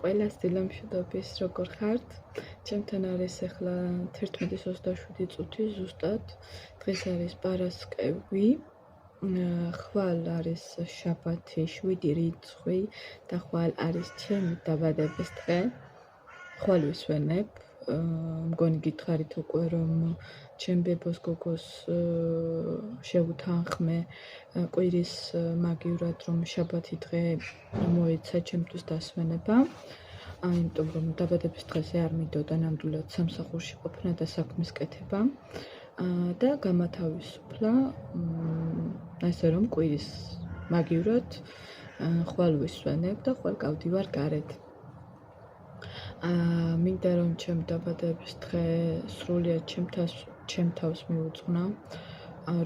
Ყველას დილამშვიდობის, როგორ ხართ? ჩემთან არის ახლა 11:27 წუთი ზუსტად. დღეს არის პარასკევი. ხვალ არის შაბათი 7 რიცხვი და ხვალ არის ჩემი დაბადების დღე. ხვალ ვისვენებ. მგონი გითხარით უკვე რომ ჩემ ბებოს გოგოს შევუთანხმე კვირის მაგივრად რომ შაბათი დღე მოეცა ჩემთვის დასვენება. იმიტომ რომ დაბადების დღეზე არ მინდოდა ნამდვილად სამსახურში ყოფნა და საქმის კეთება და გამათავისუფლა ასე რომ კვირის მაგივრად ხვალ ვისვენებ და ხვალ გავდივარ გარეთ. მინდა რომ ჩემ დაბადების დღე სრულიად ჩემ თავს მიუძღვნა,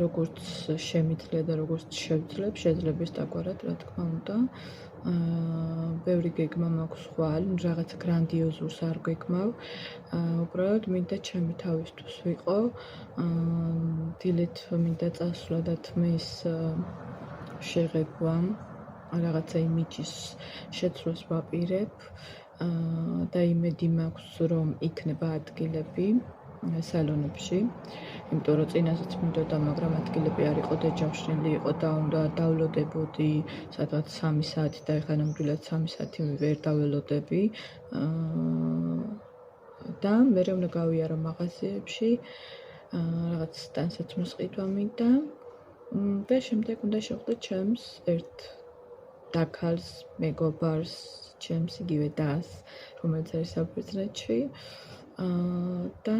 როგორც შემიძლია და როგორც შევძლებ, შეძლებს დაგვარად, რა თქმა უნდა. ბევრი გეგმა მაქვს ხვალ, რაღაც გრანდიოზურს არ გეგმავ. უბრალოდ მინდა ჩემი თავისთვის ვიყო. დილით მინდა წასვლა და თმის შეღებვა, რაღაცა იმიჯის შეცვლას ვაპირებ და იმედი მაქვს რომ იქნება ადგილები სალონებში, იმიტომ რომ წინასაც მინდოდა, მაგრამ ადგილები არ იყო და ჯავშნილი იყო და უნდა დავლოდებოდი სადღაც 3 საათი და ეხლა ნამდვილად 3 საათი ვერ დაველოდები და მერე უნდა გავიარო მაღაზიებში, რაღაც ტანსაცმლის ყიდვა მინდა და შემდეგ უნდა შევხვდე ჩემს ერთ დაქალს, მეგობარს, ჩემს იგივე დას, რომელიც არის საბერძნეთში და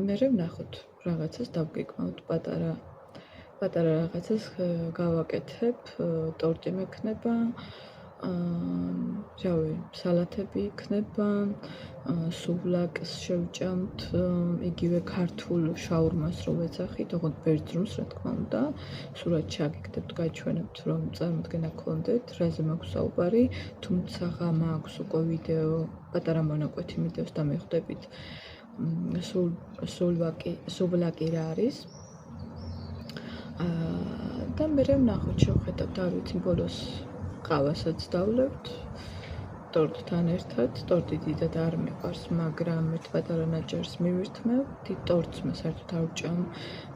მერე ვნახოთ რაღაცას დავგეგმავთ პატარა რაღაცას გავაკეთებ, ტორტი მექნება, სალათები იქნება, სუვლაკს შევჭამთ, იგივე ქართულ შაურმას რო ვეძახით, ოღონდ ბერძნულს რა თქმა უნდა, სურათ ჩაგიგდებთ, გაჩვენებთ რომ წარმოდგენა გქონდეთ, რაზე მაქვს საუბარი, თუმცა მაქვს უკვე ვიდეო, პატარა მონაკვეთი ვიდეოს და მიხვდებით სუვლაკი რა არის. და მერე ვნახოთ, შევხედავთ, არ ვიცი, ბოლოს ყავასაც დავლევთ ტორტთან ერთად. ტორტი დიდად არ მიყვარს, მაგრამ ერთ პატარა ნაჭერს მივირთმევ. დიდ ტორტს მე საერთოდ არ ვჭამ,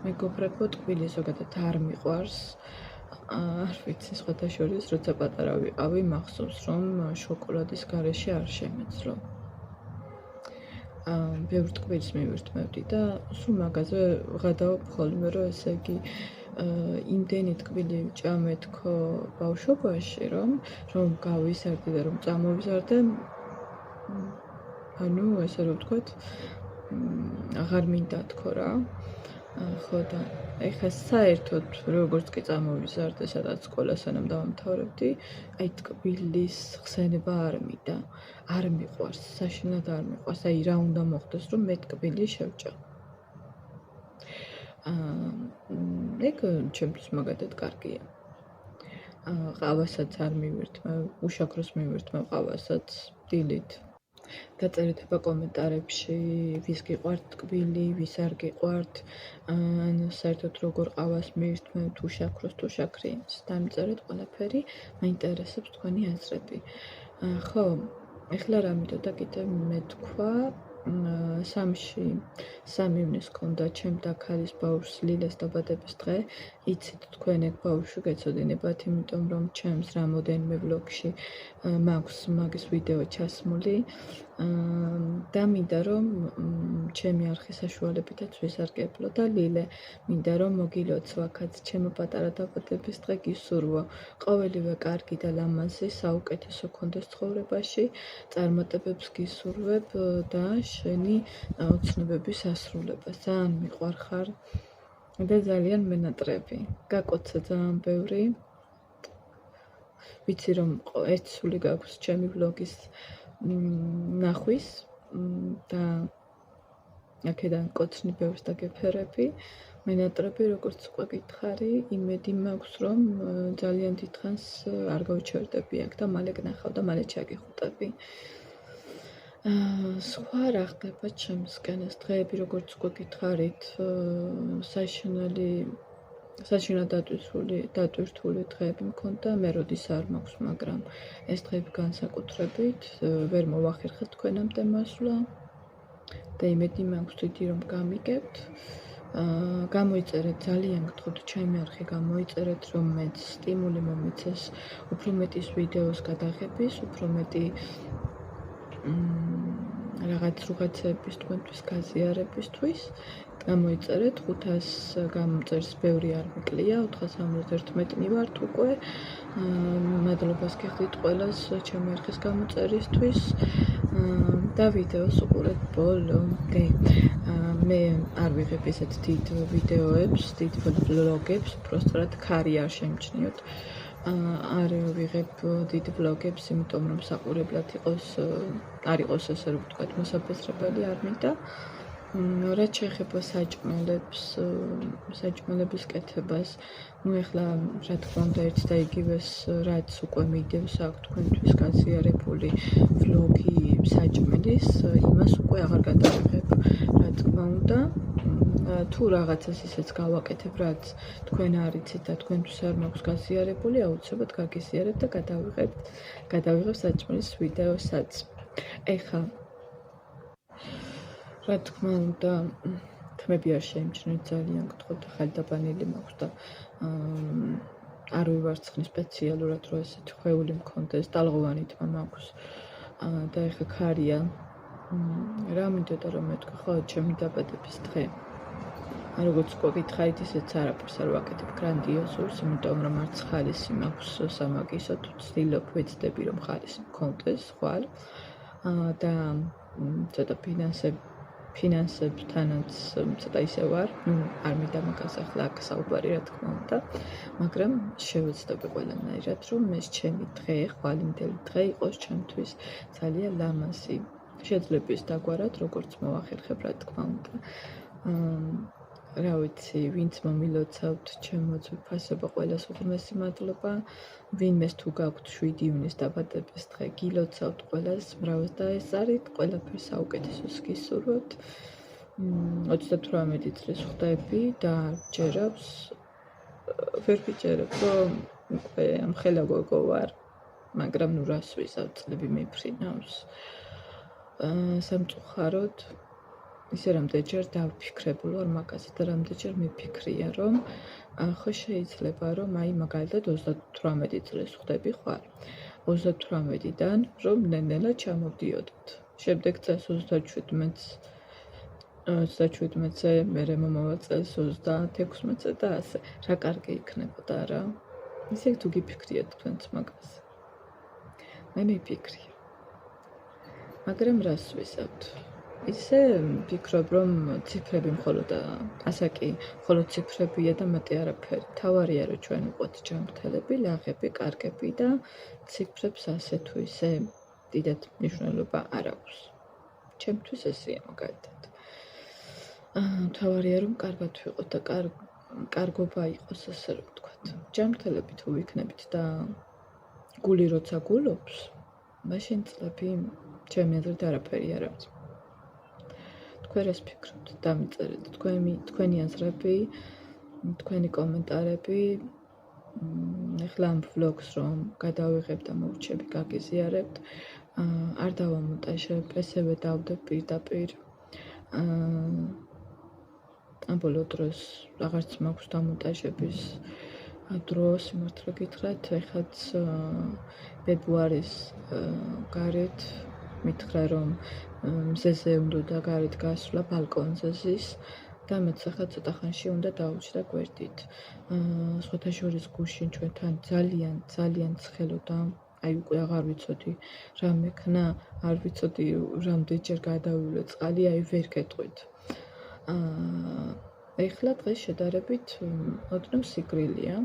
მეგობრებო, ტკბილი ზოგადად არ მიყვარს. არ ვიცი, სხვათა შორის, როცა პატარა ვიყავი, მახსოვს რომ შოკოლადის გარეშე არ შემეძლო. ბევრ ტკბილს მივირთმევდი და სულ მაგაზე ვღადავობ ხოლმე, რომ ესე იგი იმდენი ტკბილი ვჭამე თქო ბავშვობაში, რომ გავიზარდე და რომ წამოვიზარდე, ანუ ესე რომ ვთქვათ, აღარ მინდა თქო რა. ხო და ეხლა საერთოდ როგორც კი წამოვიზარდე, სადაც სკოლას სანამ დავამთავრებდი, აი ტკბილის ხსენება არ მინდა, არ მიყვარს, საშინლად არ მიყვარს, აი რა უნდა მოხდეს, რომ მე ტკბილი შევჭამ. ეგ ჩემთვის მაგათად კარგია. ყავასაც არ მივირთმევ, უშაქროს მივირთმევ ყავასაც დილით. დაწერეთ კომენტარებში, ვის გიყვართ ტკბილი, ვის არ გიყვართ, საერთოდ როგორ ყავას მივირთმევთ, უშაქროს თუ შაქრიანს. დამიწერეთ ყველაფერი, მაინტერესებს თქვენი აზრები. ხო, ეხლა რა მინდოდა კიდევ მეთქვა, 3 ივნის ჰქონდა ჩემ დაქალის ბავშვს ლილას დაბადების დღე. იცით თქვენ ეგ ბავშვი გეცოდინებათ, იმიტომ რომ ჩემს რამოდენიმე ვლოგში მაქვს მაგის ვიდეო ჩასმული და მინდა რომ ჩემი არხის საშუალებითაც ვიზარგებლო და ლილე მინდა რომ მოგილოცვაქაც ჩემო პატარა დაბადების დღე გისურვო. ყოველივე კარგი და ლამაზი, საუკეთესო გქონდეს ცხოვრებაში, წარმატებებს გისურვებ და შენი ოცნებების ასრულებას. ძალიან მიყვარხარ და ძალიან მენატრები. გაკოცა ძალიან ბევრი. ვიცი რომ ერთ სული გაქვს ჩემი ვლოგის ნახვის და აქედან კოცნი ბევრს დაგეფერები. მენატრები, როგორც უკვე გითხარი, იმედი მაქვს რომ ძალიან დიდხანს არ გავჩერდები აქ და მალე გნახავ და მალე ჩაგიხუტები. სხვა რა ხდება ჩემსკენ ეს დღეები, როგორც უკვე გითხარით, საშინელი საჩინო დატვირთული დღეები მქონდა, მე როდის არ მაქვს, მაგრამ ეს დღეები განსაკუთრებით ვერ მოვახერხეთ თქვენამდე მასვლა და იმედი მაქვს დიდი რომ გამიგებთ. გამოიწერეთ, ძალიან გთხოვთ, ჩემი არხი გამოიწერეთ, რომ მეც სტიმული მომეცეს უფრო მეტის ვიდეოს გადაღების, უფრო მეტი რაღაცების თქვენთვის გაზიარებისთვის. გამოიწერეთ 500 გამოწერს ბევრი არ მიკლია, 471 ვართ უკვე. მადლობას გიხდით ყველას ჩემი არხის გამოწერისთვის და ვიდეოს უყურეთ ბოლომდე. მე არ ვიღებ ისეთ დიდ ვიდეოებს, დიდ ვლოგებს, უბრალოდ ქარი არ შემჩნიოთ. არ ვიღებ დიდ ვლოგებს, იმიტომ რომ საყურებლად არ იყოს ესე რომ ვთქვათ მოსაფესრებელი არ მინდა. რაც შეეხება საჭმელების კეთებას, ეხლა რა თქმა უნდა ერთ და იგივეს რაც უკვე მიდევს აქ თქვენთვის გაზიარებული ვლოგი საჭმელის, იმას უკვე აღარ გადავიღებ, რა თქმა უნდა. თუ რაღაცას ისეც გავაკეთებ, რაც თქვენ არ იცით და თქვენთვის არ მაქვს გაზიარებული, აუცილებლად გაგიზიარებ და გადავიღებ საჭმელის ვიდეოსაც. ეხლა რა თქმა უნდა, თმები არ შეიმჩნევთ, ძალიან გთხოვთ, ახალი დაბანილი მაქვს და არ ვივარცხნი სპეციალურად, რომ ესეთი ხვეული მქონდეს, ტალღოვანი თმა მაქვს და ეხლა ქარია. რა მინდოდა რომ მეთქვი, ხო, ჩემი დაბადების დღე. როგორც უკვე გითხარით, ისეც არაფერს არ ვაკეთებ გრანდიოზურს, იმიტომ რომ არც ხალისი მაქვს სამაგისო, თუ ვცდილობ, ვეცდები რომ ხალისი მქონდეს ხვალ და ცოტა ფინანსებთანაც ცოტა ისე ვარ, არ მინდა მაგას ახლა აქ საუბარი რა თქმა უნდა, მაგრამ შევეცდები ყველანაირად, რომ ეს ჩემი დღე, ხვალინდელი დღე იყოს ჩემთვის ძალიან ლამაზი. შეძლებ ის დაგვარად, როგორც მოვახერხებ რა თქმა უნდა. რა ვიცი, ვინც მომილოცავთ ჩემო ძვირფასობა, ყველას უღრმესი მადლობა. ვინმეს თუ გაქვთ 7 ივნის დაბადების დღე, გილოცავთ ყველას, მრავალს დაესწარით, ყველაფერს საუკეთესოს გისურვებთ. 38 წლის ხვდები და ჯერავს, ვერ ვიჯერებ, რომ უკვე ამხელა გოგო ვარ, მაგრამ ნუ რას ვიზავ, წლები მიფრინავს. სამწუხაროდ ისე რამდენჯერ დავფიქრებულ ვარ მაგაზე და რამდენჯერ მიფიქრია, რომ ხო შეიძლება, რომ აი მაგალითად 38 წლის ხვდები ხვალ. 38-დან რომ ნელ-ნელა ჩამოვდიოდოთ. შემდეგ წელს 37-ზე, მერე მომავალ წელს 36-ზე და ასე. რა კარგი იქნებოდა რა. ისე თუ გიფიქრიათ თქვენც მაგაზე. მე მიფიქრია. მაგრამ რას ვისავთ? ისე ვფიქრობ, რომ ციფრები მხოლოდ ასაკი, მხოლოდ ციფრებია და მეტი არაფერი. თავარია, რომ ჩვენ ვიყოთ ჯანმრთელები, ლაღები, კარგები და ციფრებს ასე თუ ისე დიდად მნიშვნელობა არ აქვს. ჩემთვის ესეა მაგალითად. თავარია, რომ კარგად ვიყოთ და კარგობა იყოს, ასე რომ ვთქვათ. ჯანმრთელები თუ ვიქნებით და გული როცა გულობს, მაშინ წლები ჩემი აზრით არაფერი არ არის. თქვენ რას ფიქრობთ? დამიწერეთ თქვენი აზრები, თქვენი კომენტარები. ეხლა ამ ვლოგს რომ გადავიღებ და მოვჩები, გაგიზიარებთ. არ დავამონტაჟებ, ესევე დავდებ პირდაპირ. ამ ბოლო დროს აღარც მაქვს დამონტაჟების დრო, სიმართლე გითხრათ, ეხლაც ფებრუარის გარეთ მითხრა რომ მზეზე უნდა გარეთ გასვლა, ბალკონზე ზის და მეც ახლა ცოტა ხანში უნდა დავუჩდა გვერდით. სხვათა შორის გუშინ ჩვენთან ძალიან ცხელოდა, აი უკვე აღარ ვიცოდი რა მექნა, არ ვიცოდი რამდენჯერ გადავივლე წყალი, აი ვერ გეტყვით. ეხლა დღეს შედარებით ოდნავ სიგრილია,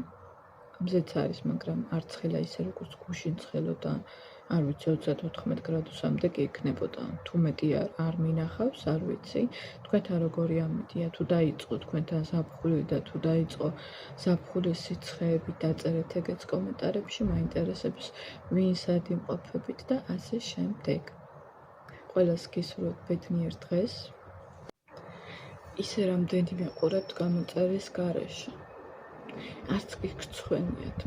მზეც არის, მაგრამ არ ცხელა ისე როგორც გუშინ ცხელოდა. არ ვიცი 34 გრადუსამდე კი იქნებოდა. თუ მეტი არ მინახავს, არ ვიცი. თქვენთან როგორი ამედია, თუ დაიწყო თქვენთან ზაფხული და თუ დაიწყო ზაფხულის სიცხეები, დაწერეთ ეგეც კომენტარებში, მაინტერესებს ვინ სად იმყოფებით და ასე შემდეგ. ყველას გისურვებთ ბედნიერ დღეს. ისე რამდენიმე ყურებთ გამოწერის გარეშე. არც კი გცხვენიათ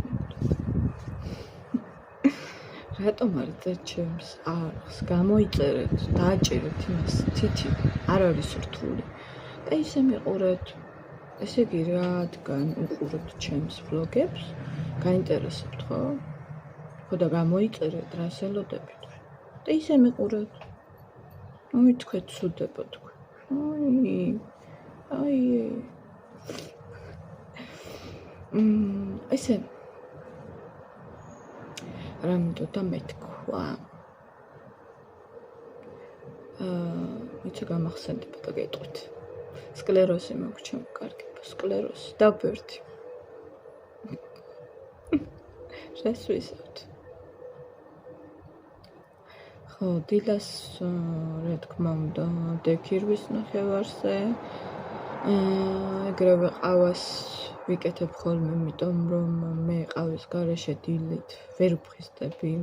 რატომ არ წერთ ჩემს არხს გამოიწერეთ დააჭერეთ იმას თითი არ არის რთული და ისე მიყურეთ ესე იგი რადგან უყურებთ ჩემს ვლოგებს გაინტერესებთ ხო? ხო და გამოიწერეთ რას ელოდებით და ისე მიყურეთ აი თქვენ ცუდება თქვენ აი ესე რამოდოდა მეთქვა იცი გამახსენდება და გეტყვით სკლეროზი მაქვს ჩემ კარგება სკლეროზი დაბერდი რას ვისავთ ხო დილას რა თქმა უნდა დექირვის ნახევარზე ეგრევე ყავას ვიკეთებ ხოლმე იმიტომ რომ მე ყავის გარეშე დილით ვერ ვფხიზდები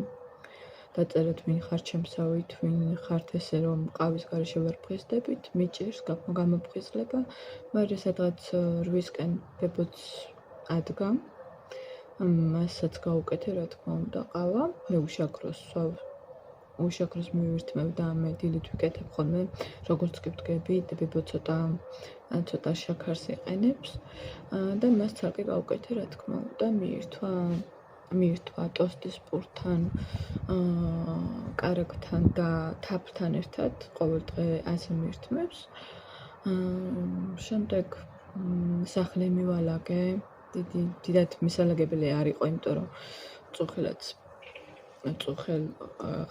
დაწერეთ ვინ ხარ ჩემსავით ვინ ხართ ესე რომ ყავის გარეშე ვერ ვფხიზდებით მიჭირს გამოფხიზლება მაგრამ სადღაც 8-ისკენ ბებოც ადგა მასაც გაუკეთე რა თქმა უნდა ყავა მე უშაქროს მივირთმევ და მე დილით ვიკეთებ ხოლმე როგორც კი ვდგები ბებო ცოტა შაქარს იყენებს და მას ცალკე გავუკეთე რა თქმა უნდა მიირთვა ტოსტის პურთან კარაქთან და თაფლთან ერთად ყოველ დღე ასე მივირთმევს შემდეგ სახლი მივალაგე დიდად მისალაგებელი არ იყო იმიტომ რომ წუხელ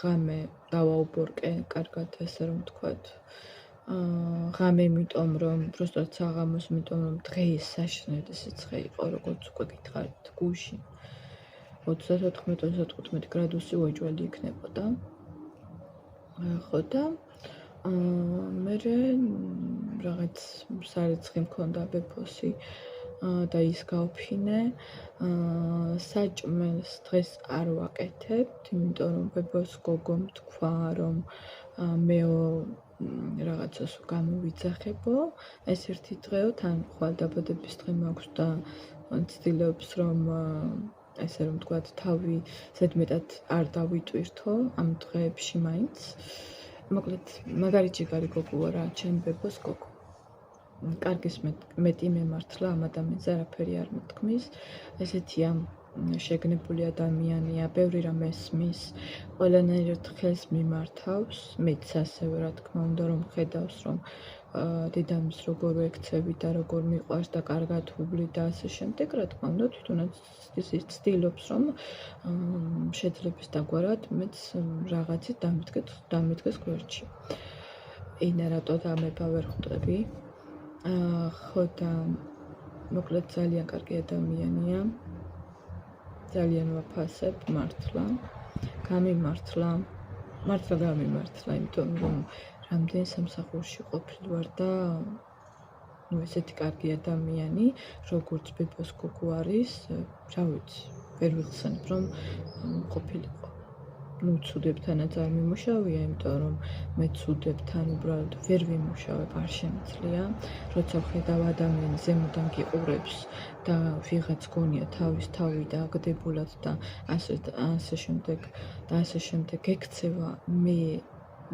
ღამე დავაუბორკე კარგად ესე რომ ვთქვათ ღამე იმიტომ რომ პროსტად საღამოს იმიტომ რომ დღეს საშინელი სიცხე იყო როგორც უკვე გითხარით გუში 34-35 გრადუსი უეჭველი იქნებოდა ხო და მე რაღაც სარეცხი მქონდა ბეფოსი და ის გავფინე საჭმელს დღეს არ ვაკეთებთ იმიტომ რომ ბებოს გოგომ თქვა რომ მეო რაღაცას გამოვიძახებო ეს ერთი დღეო თან ხვალ დაბადების დღე მაქვს და ცდილობს რომ ესე რომ ვთქვათ თავი ზედმეტად არ დავიტვირთო ამ დღეებში მაინც მოკლედ მაგარი ჯიგარი გოგოა რა ჩემ ბებოს გოგო კარგის მეტი მემართლა ამ ადამიანზე არაფერი არ მეთქმის ესეთია შეგნებული ადამიანია ბევრი რამ ესმის ყველანაირად ხელს მიმართავს მეც ასევე რა თქმა უნდა რომ ხედავს რომ დედამის როგორ ვექცევი და როგორ მიყვარს და კარგად ვუბლი და ასე შემდეგ რა თქმა უნდა თვითონაც ცდილობს რომ შეძლებს დაგვარად მეც რაღაცით დამედგეს გვერდში ენა რატო დამება ვერ ხვდები ხო და მოკლედ ძალიან კარგი ადამიანია ძალიან ვაფასებ მართლა გამიმართლა იმიტომ რომ რამდენი სამსახურში ყოფილი ვარ და ესეთი კარგი ადამიანი როგორც ბებოს გოგო არის რა ვიცი ვერ ვიხსენებ რომ ყოფილიყო ცუდებთანაც არ მიმუშავია იმიტომ რომ მე ცუდებთან უბრალოდ ვერ ვიმუშავებ არ შემიძლია როცა ვხედავ ადამიანი ზემოდან გიყურებს და ვიღაც გონია თავის თავი და აგდებულად და ასე შემდეგ ექცევა მე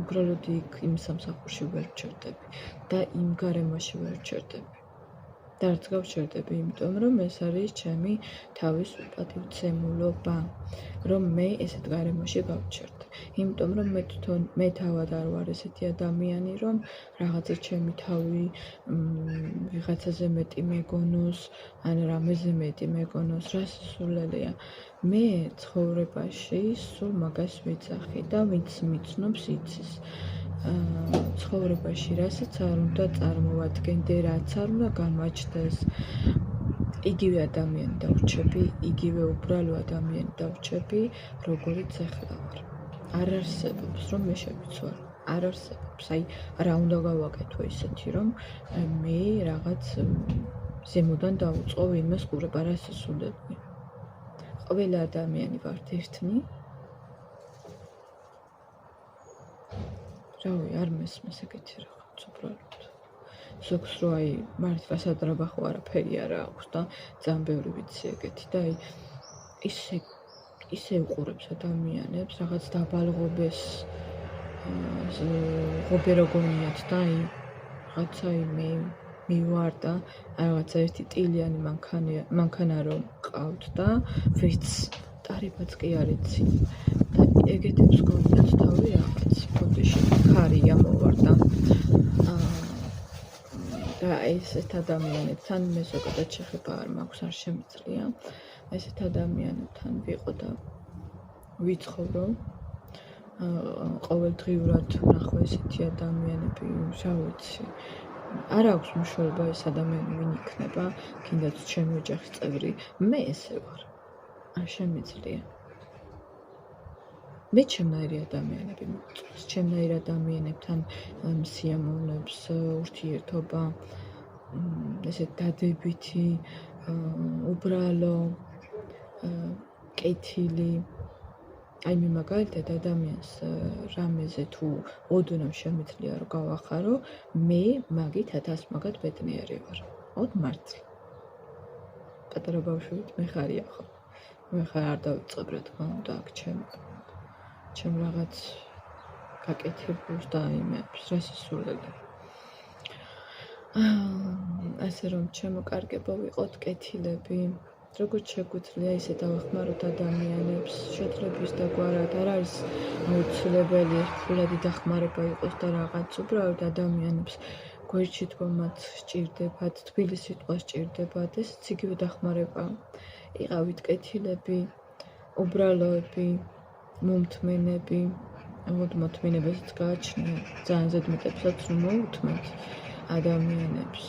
უბრალოდ იმ სამსახურში ვერ ვჩერდები და იმ გარემოში ვერ ვჩერდები და არც გავჩერდები იმიტომ რომ ეს არის ჩემი თავის უპატივცემულობა რომ მე ესეთ გარემოში გავჩერდე იმიტომ რომ მე თავად არ ვარ ესეთი ადამიანი რომ რაღაცა ჩემი თავი ვიღაცაზე მეტი მეგონოს ან რამეზე მეტი მეგონოს რა სისულელეა მე ცხოვრებაში სულ მაგას ვიცახი და ვინც მიცნობს იცის ცხოვრებაში რასაც არ უნდა წარმოვადგენდე რაც არ უნდა გამაჩნდეს იგივე ადამიანი დავრჩები იგივე უბრალო ადამიანი დავრჩები როგორიც ახლა ვარ არ არსებობს რომ მე შევიცვალო არ არსებობს აი რა უნდა გავაკეთო ისეთი რომ მე რაღაც ზემოდან დავუწყო ვინმეს ყურება რა სისულელეა ყველა ადამიანი ვართ ერთნი რავი არ მესმის ეგეთი რაღაც უბრალოდ ზოგს რო აი მართლა სადრაბახო არაფერი არ აქვს და ძალიან ბევრი ვიცი ეგეთი და აი ისე უყურებს ადამიანებს რაღაც დაბალღობეს ღობე როგორიათ და აი რაღაცა მე მივარ და რაღაცა ერთი ტილიანი მანქანა რომ ყავთ და ვერც ტარებაც კი არ იცი და ეგეთებს გონიათ თავი რაღაც ფოტოში ქარია მოვარდა და ესეთ ადამიანებთან მე ზოგადად შეხება არ მაქვს არ შემიძლია ესეთ ადამიანებთან ვიყო და ვიცხოვრო ყოველდღიურად ვნახო ესეთი ადამიანები რა ვიცი არ აქვს მნიშვნელობა ეს ადამიანი ვინ იქნება კიდაც ჩემი ოჯახის წევრი მე ესე ვარ არ შემიძლია მე ჩემნაირი ადამიანები მოგწონს ჩემნაირი ადამიანებთან სიამოვნებს ურთიერთობა ესეთ დადებითი უბრალო კეთილი აი მე მაგალითად ადამიანს რამეზე თუ ოდნავ შემიძლია რომ გავახარო მე მაგით 1000 მაგად ბედნიერი ვარ ოდ მართლა პატარა ბავშვით მე ხარია ხო მე ხარ არ დავიწყებ რა თქმა უნდა აქ ჩემ რაღაც გაკეთებულს და იმებს რა სისულელე ასე რომ ჩემო კარგებო ვიყოთ კეთილები როგორც შეგვიძლია ისე დავახმაროთ ადამიანებს შეძლების დაგვარად არ არის აუცილებელი ფულადი დახმარება იყოს და რაღაც უბრალოდ ადამიანებს გვერდში დგომაც სჭირდებათ თბილი სიტყვა სჭირდებათ ესეც იგივე დახმარება იყავით კეთილები უბრალოები მომთმენები მოთმინებასაც გააჩნია ძალიან ზედმეტებსაც რომ მოუთმეთ ადამიანებს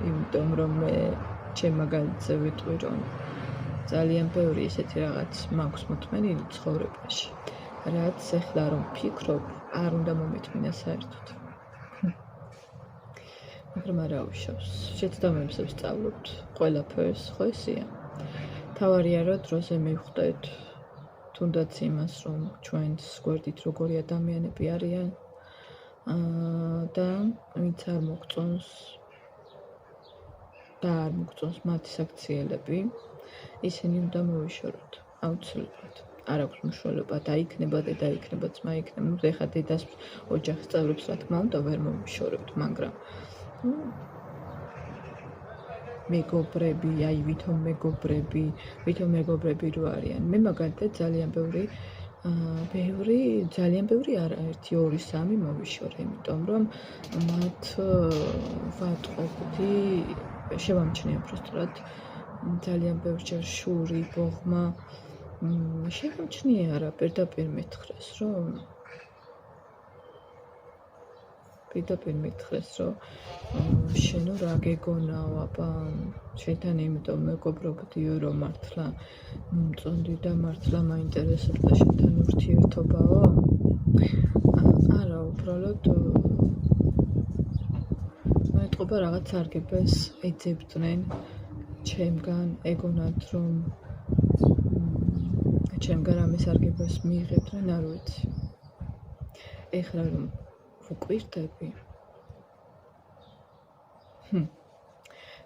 იმიტომ რომ მე ჩემ მაგალითზე ვიტყვი რომ ძალიან ბევრი ესეთი რაღაც მაქვს მოთმენილი ცხოვრებაში რაც ეხლა რომ ფიქრობ არ უნდა მომეთმინა საერთოდ მაგრამ არა უშავს შეცდომებს ვსწავლობთ ყველაფერს ხო ესეა თავარია რომ დროზე მივხვდეთ თუნდაც იმას რომ ჩვენს გვერდით როგორი ადამიანები არიან და ვინც არ მოგწონს და არ მოგწონს მათი საქციელები ისინი უნდა მოვიშოროთ აუცილებლად არ აქვს მნიშვნელობა დაიქნება დედა იქნება ძმა იქნება ეხლა დედას ოჯახის წევრებს რა თქმა უნდა ვერ მოვიშორებთ მაგრამ მეგობრები აი ვითომ მეგობრები რო არიან მე მაგალითად ძალიან ბევრი არა 1 2 3 მოვიშორე იმიტომ რომ მათ ვატყობდი შევამჩნია პროსტად ძალიან ბევრჯერ შური ბოღმა შევამჩნია რა პირდაპირ მითხრეს რომ შენო რა გეგონაო აბა შენთან იმიტომ მეგობრობდიო რომ მართლა მომწონდი და მართლა მაინტერესებდა შენთან ურთიერთობაო არა უბრალოდ მეთყობა რაღაც სარგებელს ეძებდნენ ჩემგან ეგონათ რომ ჩემგან რამე სარგებელს მიიღებდნენ არ ვიცი ეხლა რომ ვუკვირდები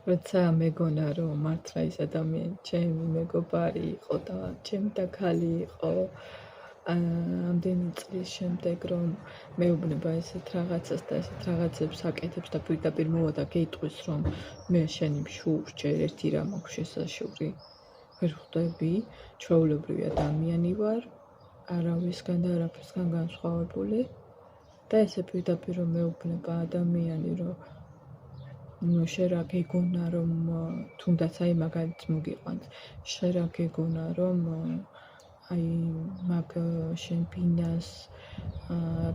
როცა მეგონა რომ მართლა ის ადამიანი ჩემი მეგობარი იყო და ჩემი და ქალი იყო ამდენი წლის შემდეგ რომ მეუბნება ესეთ რაღაცას და ესეთ რაღაცებს აკეთებს და პირდაპირ მოვა და გეტყვის რომ მე შენი შურჯერ ერთი რამ აქვს შესაშური ვერ ხვდები ჩვეულებრივი ადამიანი ვარ არავისგან და არაფერსგან განსხვავებული და ესე პირდაპირ რომ მეუბნება ადამიანი რომ შენ რა გეგონა რომ თუნდაც აი მაგალითს მოგიყვანს შენ რა გეგონა რომ აი მაგ შენ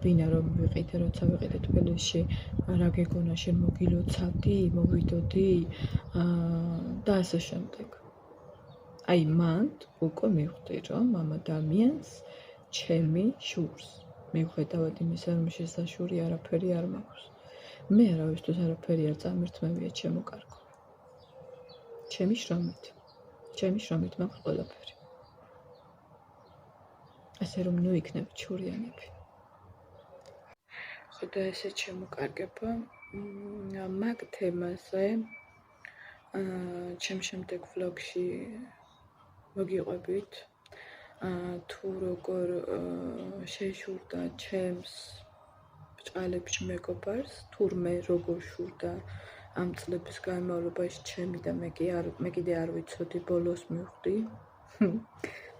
ბინა რომ ვიყიდე როცა ვიყიდე თბილისში რა გეგონა შენ მოგილოცავდი მოვიდოდი და ასე შემდეგ აი მან უკვე მივხვდი რომ ამ ადამიანს ჩემი შურს მიუხედავად იმისა რომ შესაშური არაფერი არ მაქვს მე არავისთვის არაფერი არ წამირთმევია ჩემო კარგო ჩემი შრომით მაქვს ყველაფერი ასე რომ ნუ იქნებით შურიანები ხო და ესე ჩემო კარგებო მაგ თემაზე ჩემ შემდეგ ვლოგში მოგიყვებით თუ როგორ შეშურდა ჩემს ბჭყალებში მეგობარს, თურმე როგორ შურდა ამ წლების განმავლობაში ჩემი და მე კიდე არ ვიცოდი, ბოლოს მივხვდი,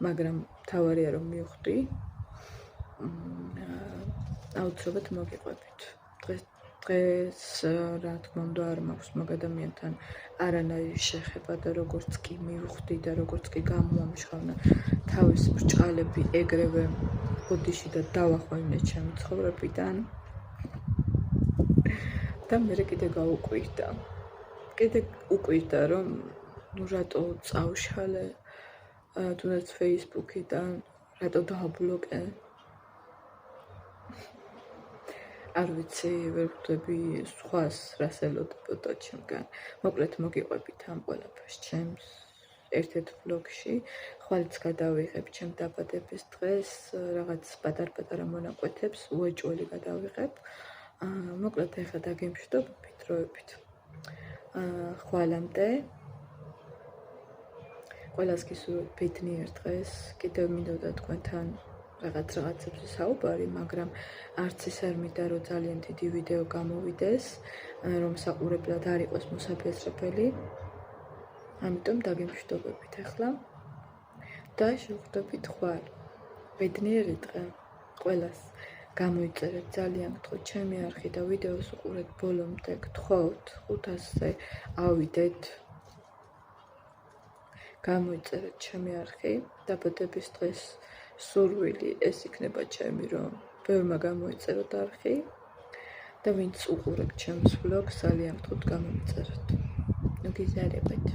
მაგრამ თავარია რომ მივხვდი. აუცილებლად მოგიყვებით. დღეს რა თქმა უნდა არ მაქვს მაგ ადამიანთან არანაირი შეხება და როგორც კი მივხვდი და როგორც კი გამოამჟღავნა თავის ბრჭყალები ეგრევე ბოდიში და დავახვევინე ჩემი ცხოვრებიდან და მე კიდე გაუკვირდა. კიდე უკვირდა რომ რატო წავშალე თუნდაც Facebook-იდან, რატო დააბლოკე. არ ვიცი, ვერ ვხვდები სხვას რას ელოდებოდა ჩემგან. მოკლედ მოგიყვებით ამ ყველაფერს ჩემს ერთ-ერთ ვლოგში. ხვალიც გადავიღებ ჩემ დაბადების დღეს, რაღაც პატარ-პატარა მონაკვეთებს უეჭველი გადავიღებ. მოკლედ ეხლა დაგემშვიდობებით დროებით. ხვალამდე ყველას გისურვებთ ბედნიერ დღეს. კიდევ მინდოდა თქვენთან რაღაცებზე საუბარი, მაგრამ არც ის არ მინდა რომ ძალიან დიდი ვიდეო გამოვიდეს, რომ საყურებლად არ იყოს მოსაფესრებელი. ამიტომ დაგემშვიდობებით ახლა და შევხვდებით ხვალ. ბედნიერი დღე ყველას. გამოიწერეთ ძალიან გთხოვთ ჩემი არხი და ვიდეოს უყურეთ ბოლომდე. გთხოვთ 500-ზე ავიდეთ. გამოიწერეთ ჩემი არხი დაბადების დღეს სურვილი ეს იქნება ჩემი რომ ბევრმა გამოიწეროთ არხი და ვინც უყურებთ ჩემს ვლოგს ძალიან გთხოვთ გამოიწეროთ. გიზარებთ.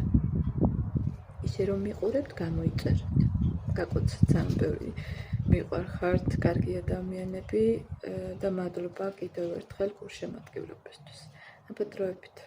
ისე რომ მიყურებთ გამოიწერეთ. გაკოცეთ ძალიან ბევრი მიყვარხართ კარგი ადამიანები და მადლობა კიდევ ერთხელ გულშემატკივრობისთვის. აბა დროებით.